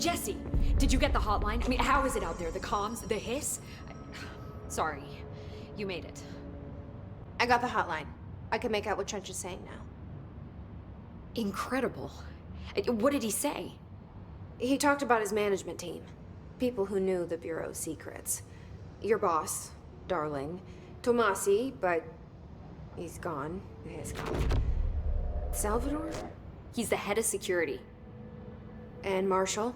Jesse, did you get the hotline? I mean, how is it out there? The comms, the hiss? Sorry, you made it. I got the hotline. I can make out what Trench is saying now. Incredible. What did he say? He talked about his management team. People who knew the Bureau's secrets. Your boss, Darling. Tomasi, but he's gone. He's gone. Salvador? He's the head of security. And Marshall?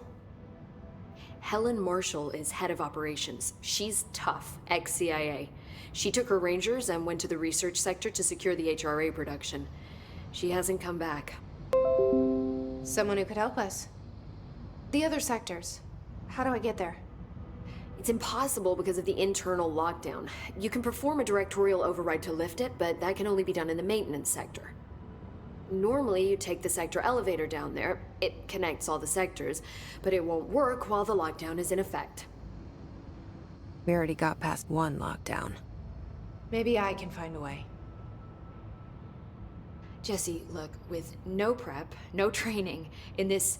Helen Marshall is head of operations. She's tough, ex-CIA. She took her Rangers and went to the research sector to secure the HRA production. She hasn't come back. Someone who could help us. The other sectors. How do I get there? It's impossible because of the internal lockdown. You can perform a directorial override to lift it, but that can only be done in the maintenance sector. Normally, you take the sector elevator down there. It connects all the sectors, but it won't work while the lockdown is in effect. We already got past one lockdown. Maybe I can find a way. Jesse, look, with no prep, no training, in this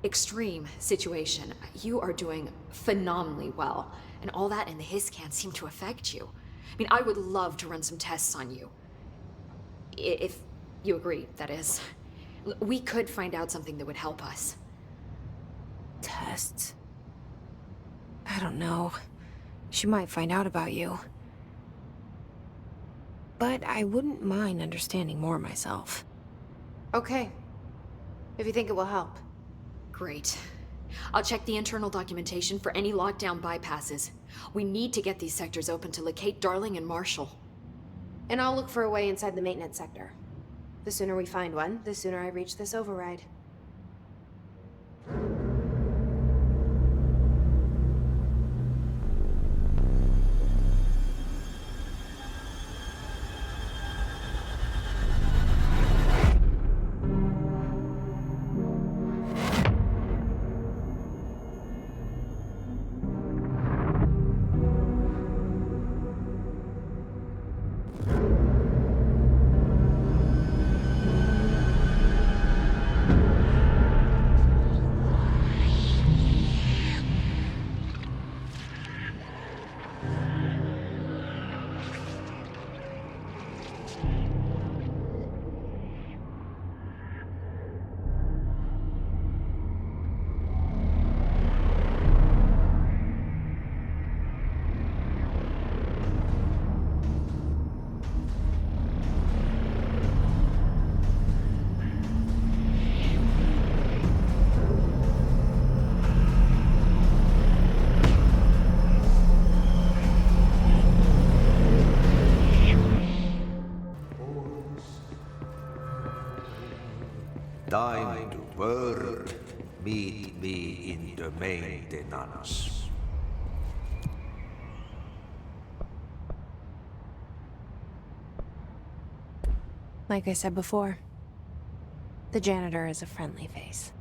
extreme situation, you are doing phenomenally well. And all that and the hiss can't seem to affect you. I mean, I would love to run some tests on you. If you agree, that is. We could find out something that would help us. Tests? I don't know. She might find out about you. But I wouldn't mind understanding more myself. Okay. If you think it will help. Great. I'll check the internal documentation for any lockdown bypasses. We need to get these sectors open to locate Darling and Marshall. And I'll look for a way inside the maintenance sector. The sooner we find one, the sooner I reach this override. Time to work. Meet me in the maintenance. Like I said before, the janitor is a friendly face.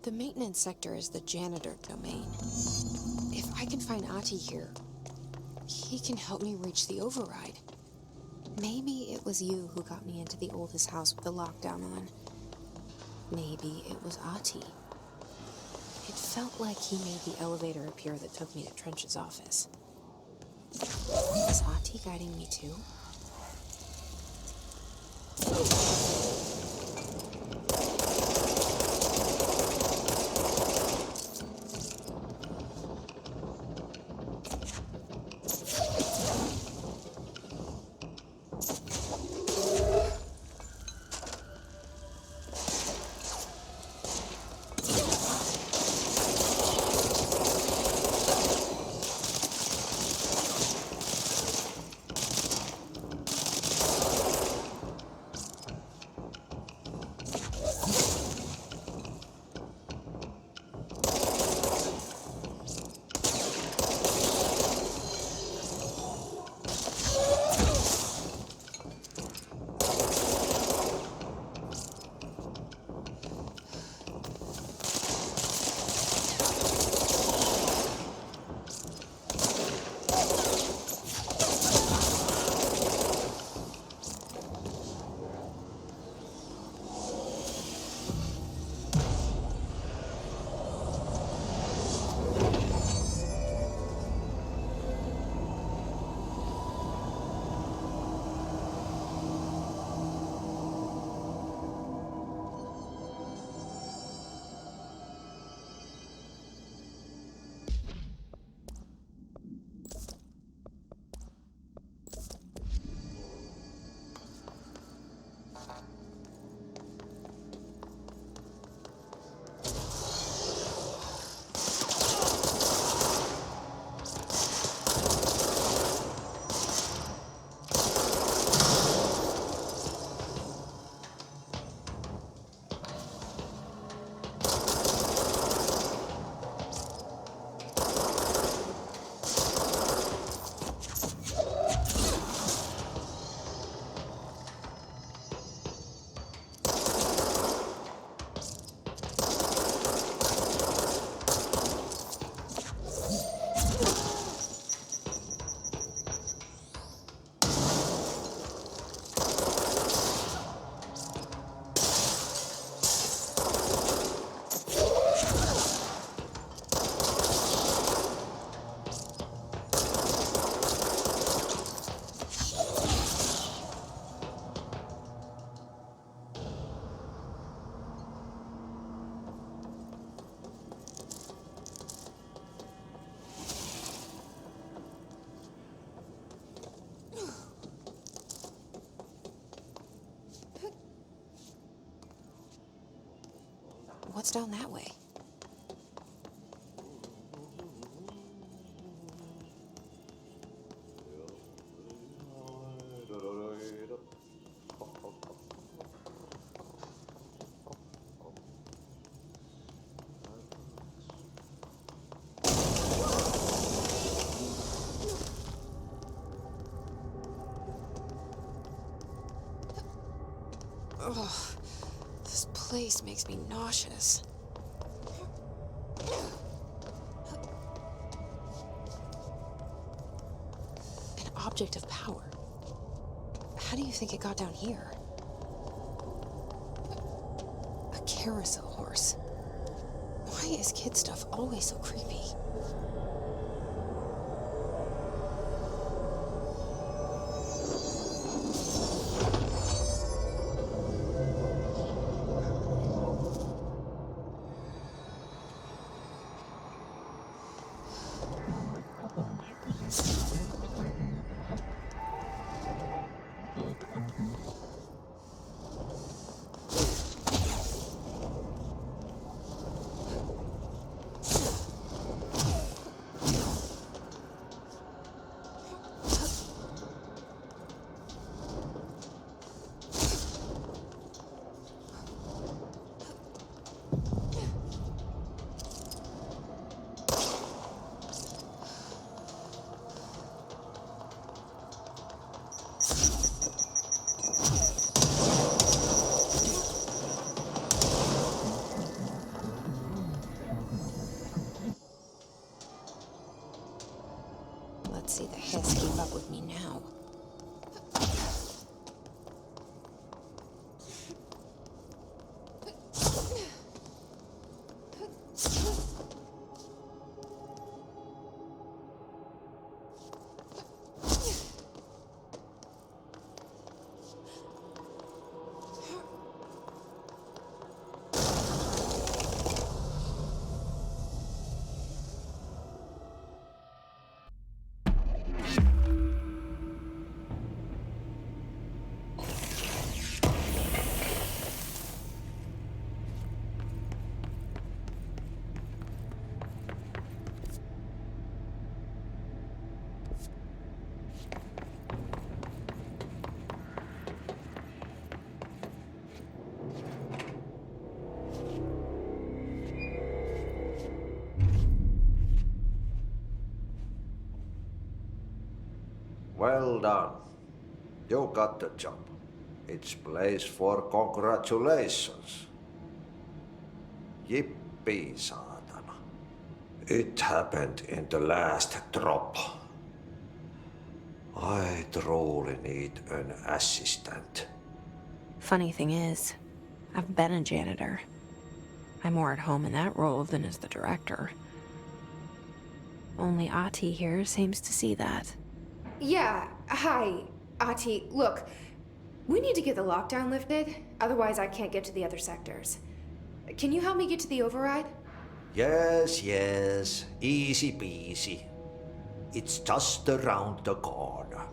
The maintenance sector is the janitor domain. If I can find Ati here, he can help me reach the override. Maybe it was you who got me into the oldest house with the lockdown on. Maybe it was Ati. It felt like he made the elevator appear that took me to Trench's office. Is Ati guiding me too? What's down that way? Ugh, this place makes me nauseous. An object of power. How do you think it got down here? A carousel horse. Why is kid stuff always so creepy? Let's see the hiss keep up with me now. Well done. You got the job. It's place for congratulations. Yippee, saatana. It happened in the last drop. I truly need an assistant. Funny thing is, I've been a janitor. I'm more at home in that role than as the director. Only Ahti here seems to see that. Yeah, hi, Ahti. Look, we need to get the lockdown lifted, otherwise I can't get to the other sectors. Can you help me get to the override? Yes, yes. Easy peasy. It's just around the corner.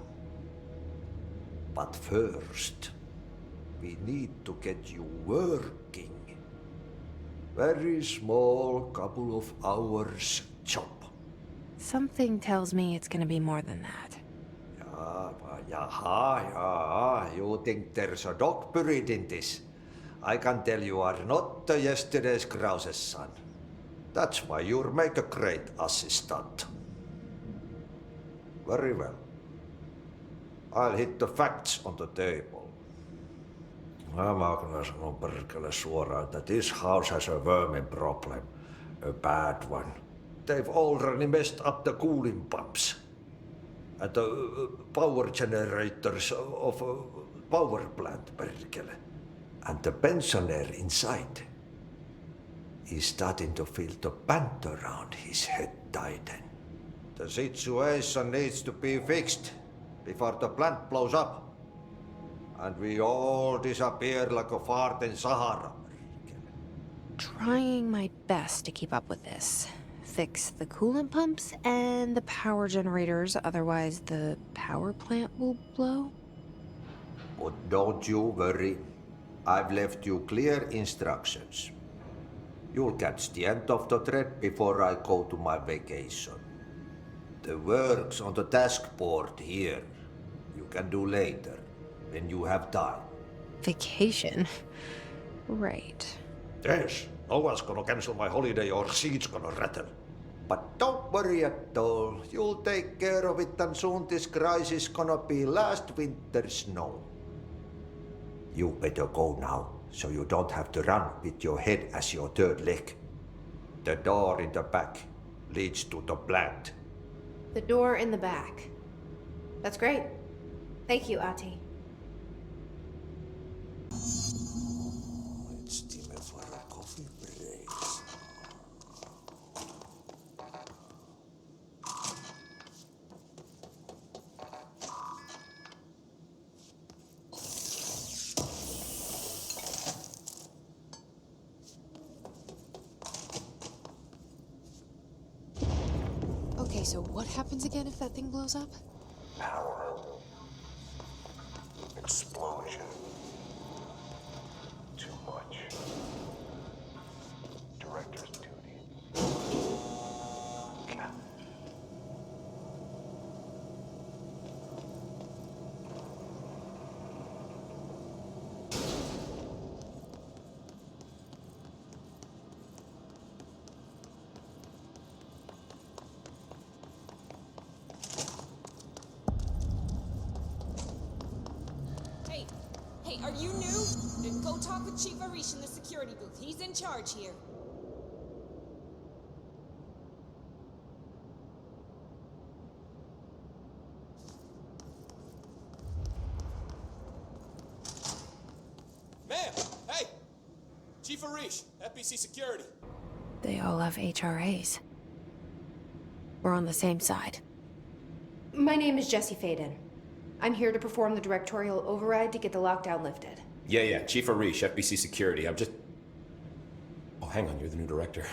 But first, we need to get you working. Very small, couple of hours job. Something tells me it's gonna be more than that. Jaha, you think there's a dog buried in this? I can tell you are not the yesterday's Krause's son. That's why you'll make a great assistant. Very well. I'll hit the facts on the table. Mä kyllä sanon perkele suoraan, that this house has a vermin problem. A bad one. They've already messed up the cooling pumps. And the power generators of a power plant, perkele. And the pensioner inside is starting to feel the band around his head tighten. The situation needs to be fixed before the plant blows up. And we all disappear like a fart in Sahara. Trying my best to keep up with this. Fix the coolant pumps and the power generators, otherwise the power plant will blow? But don't you worry. I've left you clear instructions. You'll catch the end of the thread before I go to my vacation. The work's on the task board here. You can do later, when you have time. Vacation? Right. Yes, no one's gonna cancel my holiday or seat's gonna rattle. But don't worry at all. You'll take care of it and soon this crisis gonna be last winter's snow. You better go now, so you don't have to run with your head as your third leg. The door in the back leads to the plant. The door in the back. That's great. Thank you, Ati. It's time for a coffee break. Okay, so what happens again if that thing blows up? Power. Explosion. Too much. Director's duty. Hey, are you new? Then go talk with Chief Arish in the security booth. He's in charge here. Ma'am! Hey! Chief Arish, FBC Security. They all have HRAs. We're on the same side. My name is Jesse Faden. I'm here to perform the directorial override to get the lockdown lifted. Yeah, Chief Arish, FBC Security. I'm just... Oh, hang on, you're the new director.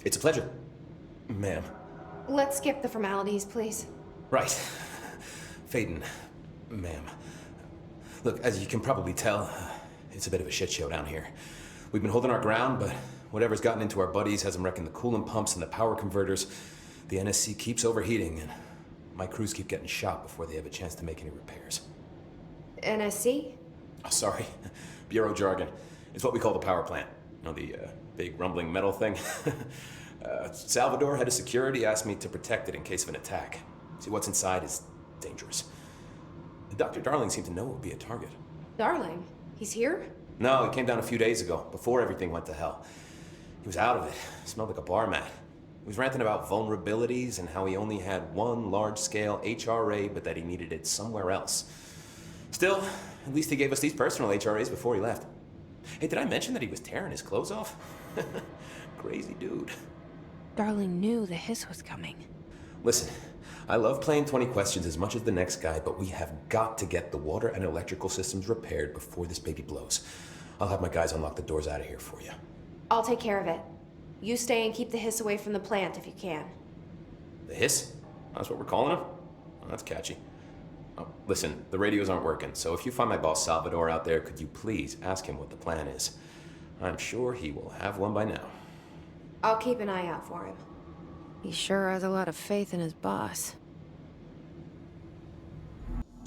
It's a pleasure, ma'am. Let's skip the formalities, please. Right. Faden, ma'am. Look, as you can probably tell, it's a bit of a shit show down here. We've been holding our ground, but whatever's gotten into our buddies has them wrecking the coolant pumps and the power converters. The NSC keeps overheating, and my crews keep getting shot before they have a chance to make any repairs. NSC? Oh, sorry. Bureau jargon. It's what we call the power plant. You know, the big rumbling metal thing? Salvador, head of security, asked me to protect it in case of an attack. See, what's inside is dangerous. Dr. Darling seemed to know it would be a target. Darling? He's here? No, he came down a few days ago, before everything went to hell. He was out of it. Smelled like a bar mat. He was ranting about vulnerabilities and how he only had one large-scale HRA, but that he needed it somewhere else. Still, at least he gave us these personal HRAs before he left. Hey, did I mention that he was tearing his clothes off? Crazy dude. Darling knew the hiss was coming. Listen, I love playing 20 questions as much as the next guy, but we have got to get the water and electrical systems repaired before this baby blows. I'll have my guys unlock the doors out of here for you. I'll take care of it. You stay and keep the hiss away from the plant if you can. The hiss? That's what we're calling him? Oh, that's catchy. Oh, listen, the radios aren't working, so if you find my boss Salvador out there, could you please ask him what the plan is? I'm sure he will have one by now. I'll keep an eye out for him. He sure has a lot of faith in his boss.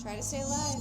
Try to stay alive.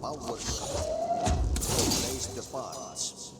power cut. Place the parts.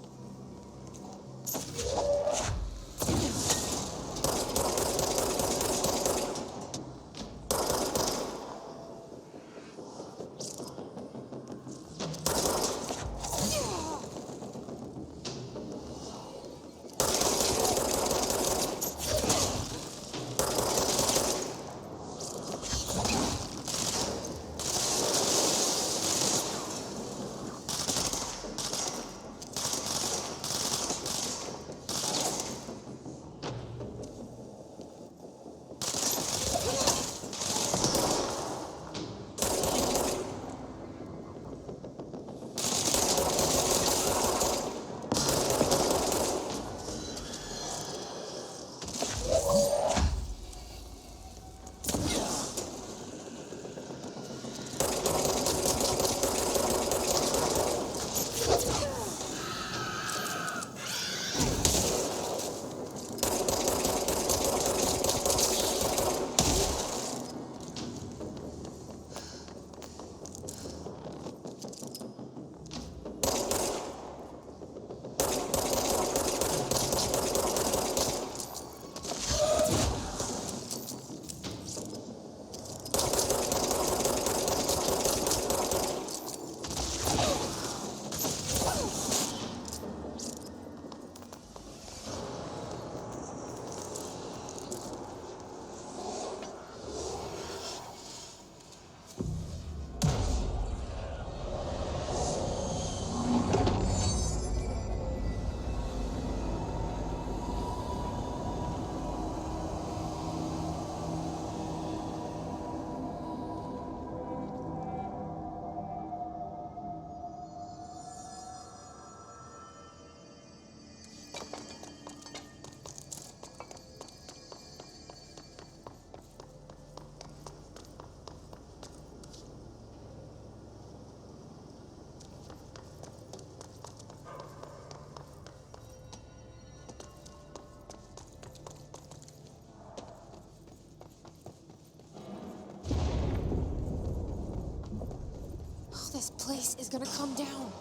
Oh, this place is gonna come down.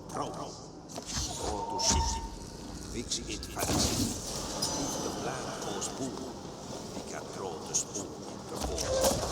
Pro. Go to city. Fix it fast. If the plant goes boom, we can throw the spoon in the hole.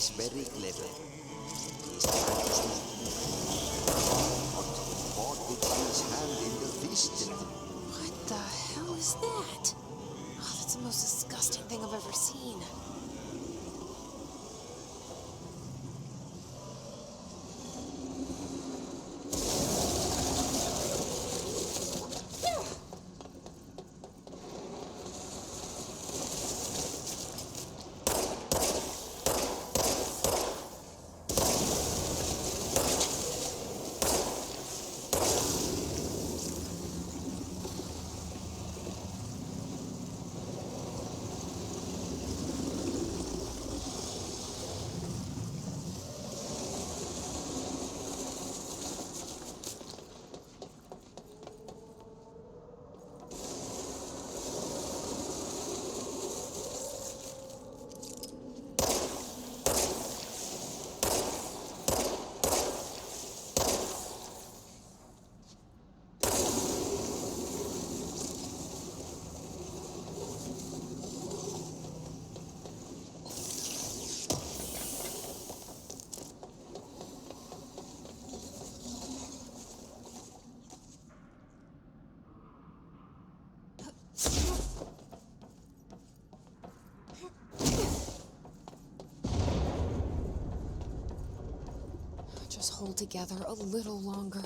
is very clever. He's trying to smooth. But what with his hand in the fist? What the hell is that? Oh, that's the most disgusting thing I've ever seen. Just hold together a little longer.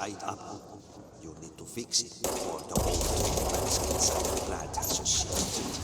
dried up. You need to fix it before the old plants inside the plant has a shift.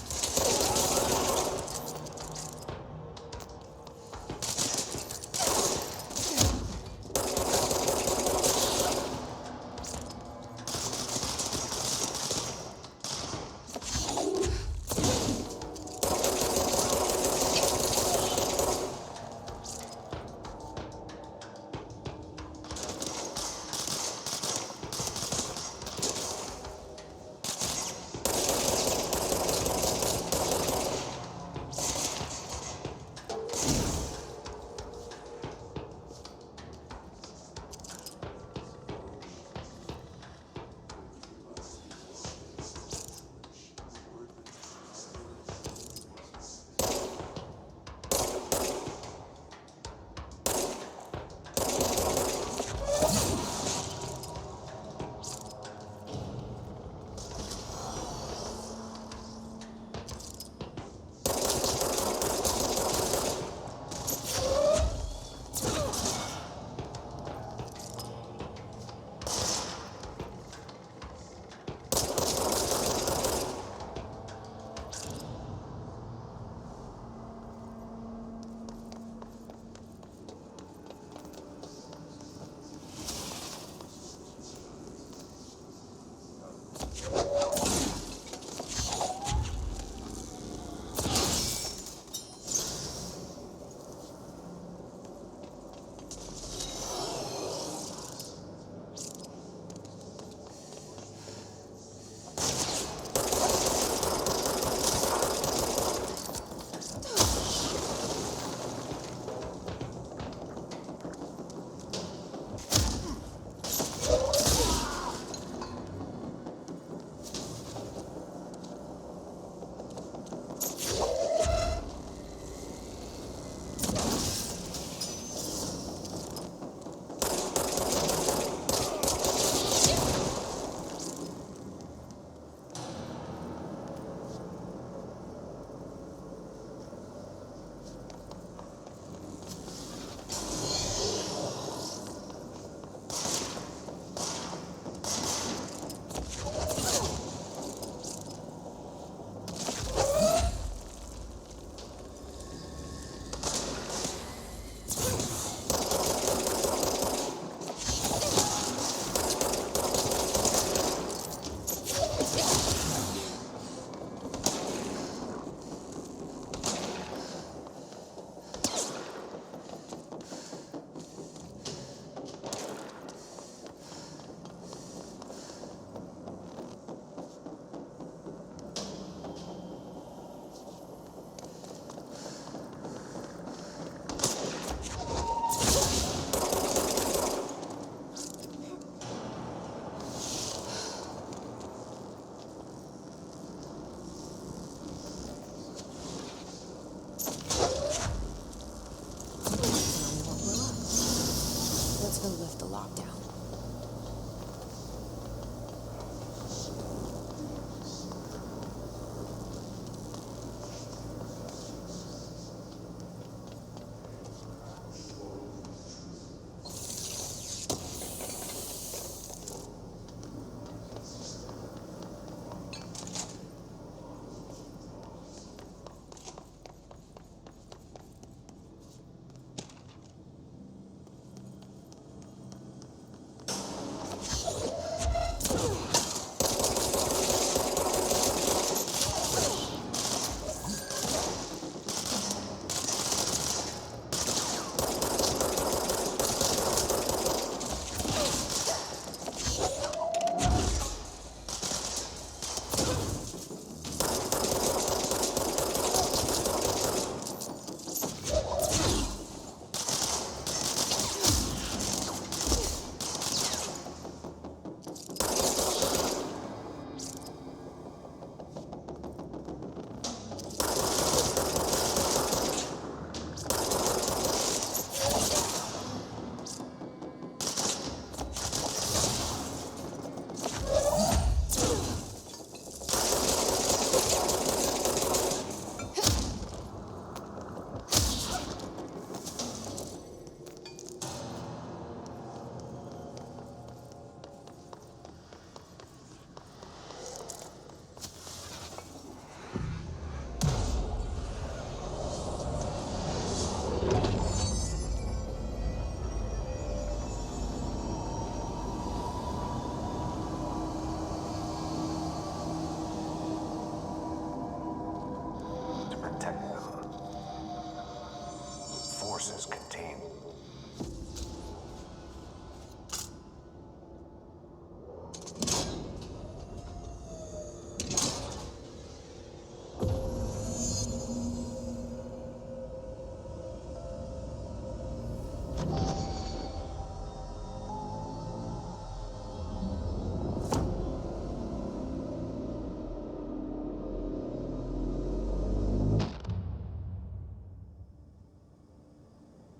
forces contain.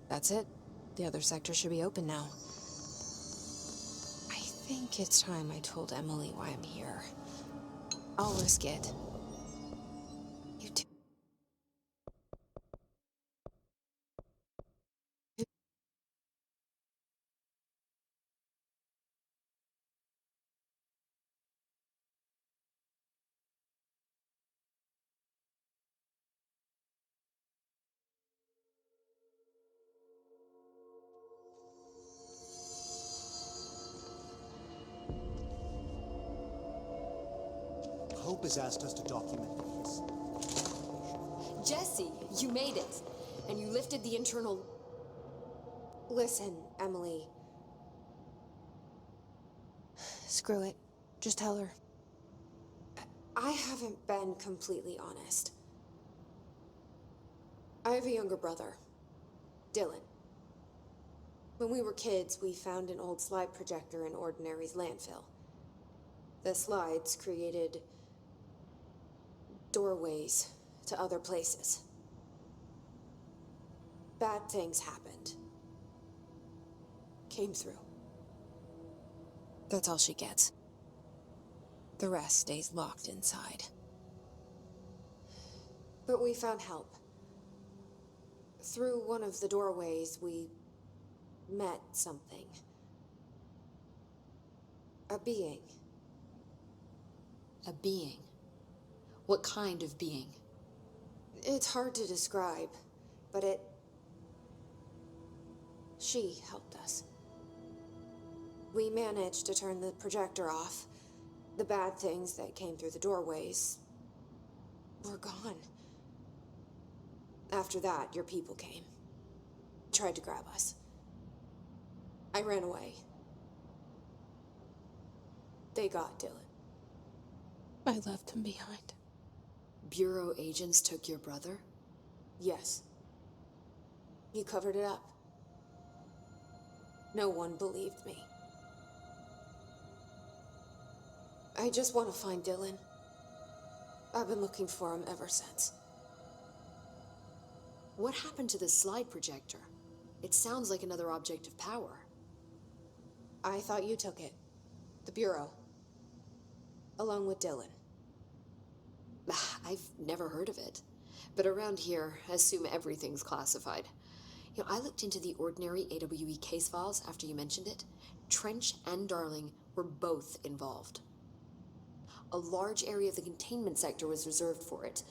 That's it. The other sector should be open now. I think it's time I told Emily why I'm here. I'll risk it. You two. Hope has asked us to document this. Jesse, you made it. And you lifted the internal. Listen, Emily. Screw it. Just tell her. I haven't been completely honest. I have a younger brother, Dylan. When we were kids, we found an old slide projector in Ordinary's landfill. The slides created doorways to other places. Bad things happened. Came through. That's all she gets. The rest stays locked inside. But we found help. Through one of the doorways, we met something. A being. A being. What kind of being? It's hard to describe, but she helped us. We managed to turn the projector off. The bad things that came through the doorways were gone. After that, your people came. Tried to grab us. I ran away. They got Dylan. I left him behind. Bureau agents took your brother? Yes. You covered it up. No one believed me. I just want to find Dylan. I've been looking for him ever since. What happened to the slide projector? It sounds like another object of power. I thought you took it. The Bureau. Along with Dylan. I've never heard of it. But around here, I assume everything's classified. You know, I looked into the Ordinary AWE case files after you mentioned it. Trench and Darling were both involved. A large area of the containment sector was reserved for it.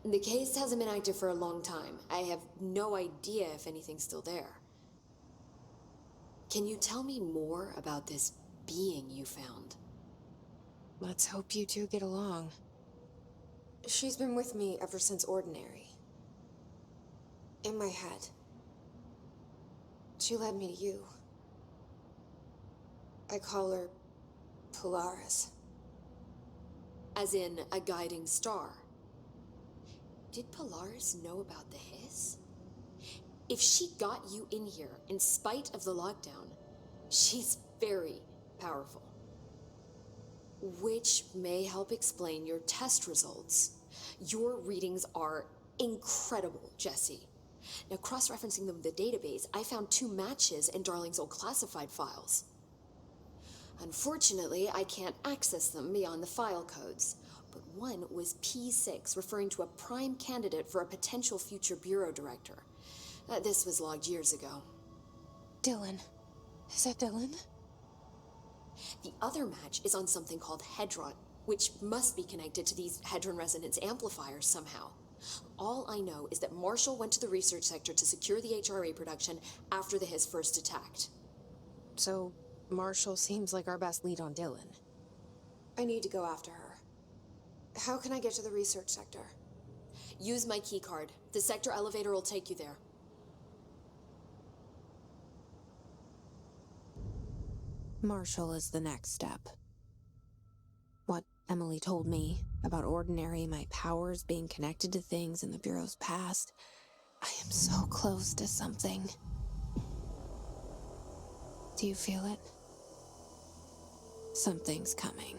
The case hasn't been active for a long time. I have no idea if anything's still there. Can you tell me more about this being you found? Let's hope you two get along. She's been with me ever since Ordinary. In my head. She led me to you. I call her Polaris. As in a guiding star. Did Polaris know about the hiss? If she got you in here in spite of the lockdown, she's very powerful. Which may help explain your test results. Your readings are incredible, Jesse. Now, cross-referencing them with the database, I found 2 matches in Darling's old classified files. Unfortunately, I can't access them beyond the file codes, but one was P6, referring to a prime candidate for a potential future bureau director. This was logged years ago. Dylan. Is that Dylan? The other match is on something called Hedron, which must be connected to these Hedron resonance amplifiers somehow. All I know is that Marshall went to the research sector to secure the HRA production after the hiss first attacked. So, Marshall seems like our best lead on Dylan. I need to go after her. How can I get to the research sector? Use my keycard. The sector elevator will take you there. Marshall is the next step. What Emily told me about Ordinary, my powers being connected to things in the Bureau's past, I am so close to something. Do you feel it? Something's coming.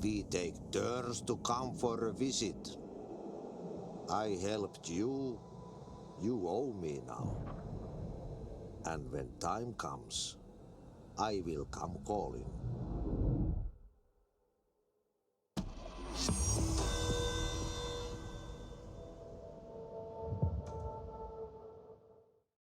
We take turns to come for a visit. I helped you. You owe me now. And when time comes, I will come calling.